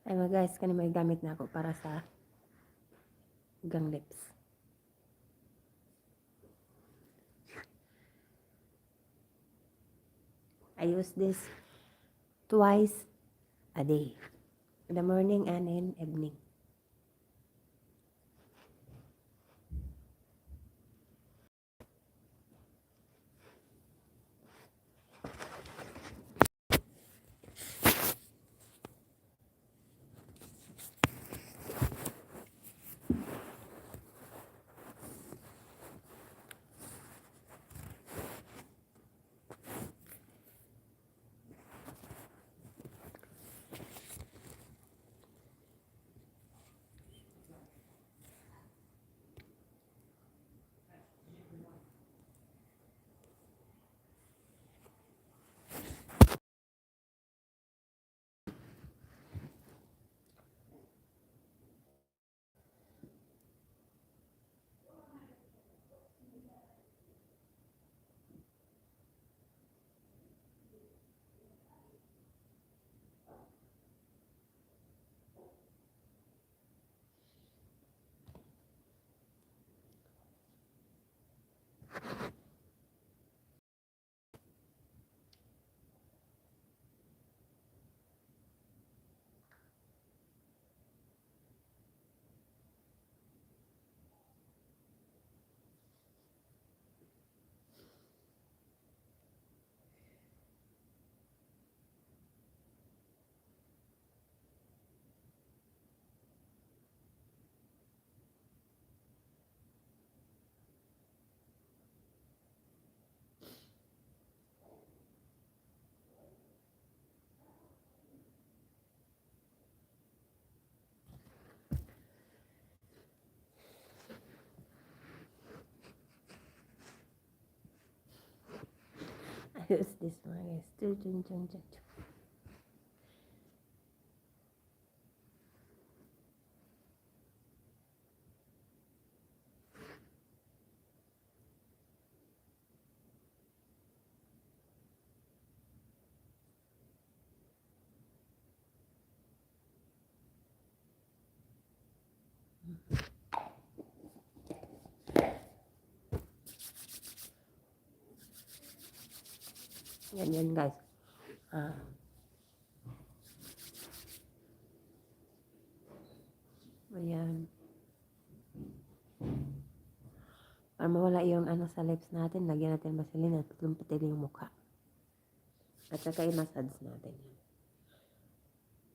Ay mga guys, kani may gamit na ako para sa gang lips. I use this twice a day. In the morning and in evening. I use this one guys. Chun, chun, chun, chun, chun. Ganyan guys. Ah, ayan. Para mawala yung ano sa lips natin, lagyan natin vaseline at puting-putin yung mukha. At saka i-massage natin.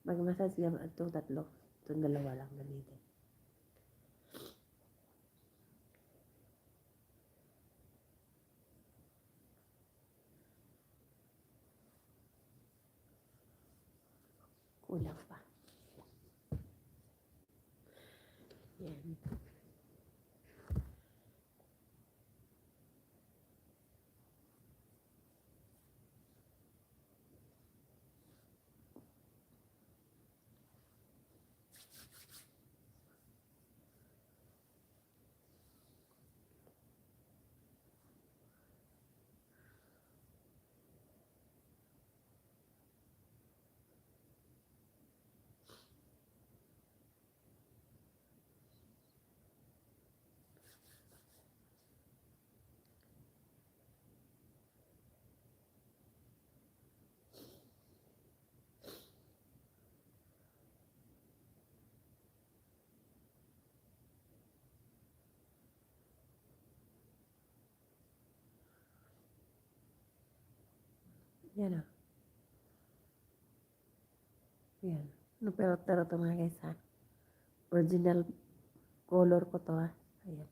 Mag-massage lang itong tatlo. Itong dalawa lang gamitin. Kulang pa. Yan. Yan o. Yan. No, pero ito mga guys ha. Original color ko to ha. Ayan.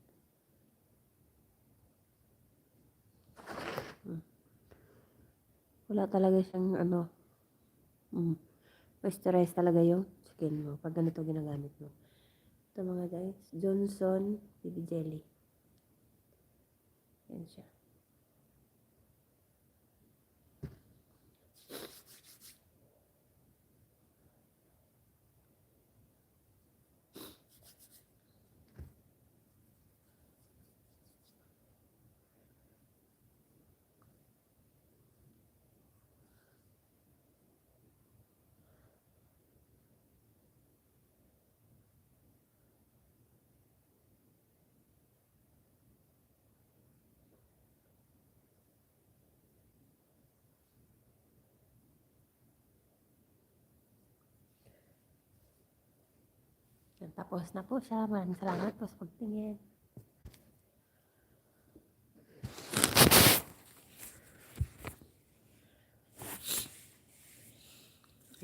Wala talaga siyang ano. Moisturize talaga yung skin mo. Pag ganito ginagamit mo. Ito mga guys. Johnson BB Jelly. Yan siya. Ayan, tapos na po siya. Maraming salamat po sa pagtingin.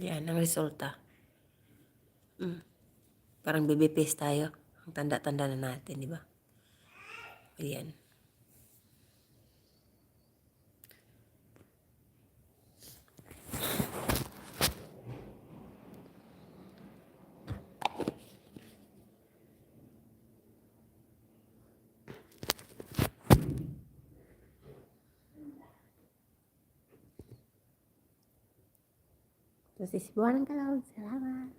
Ayan, ang resulta. Parang baby face tayo. Ang tanda-tanda na natin, di ba? Ayan. So, sisibuan ng kalawag. Salamat.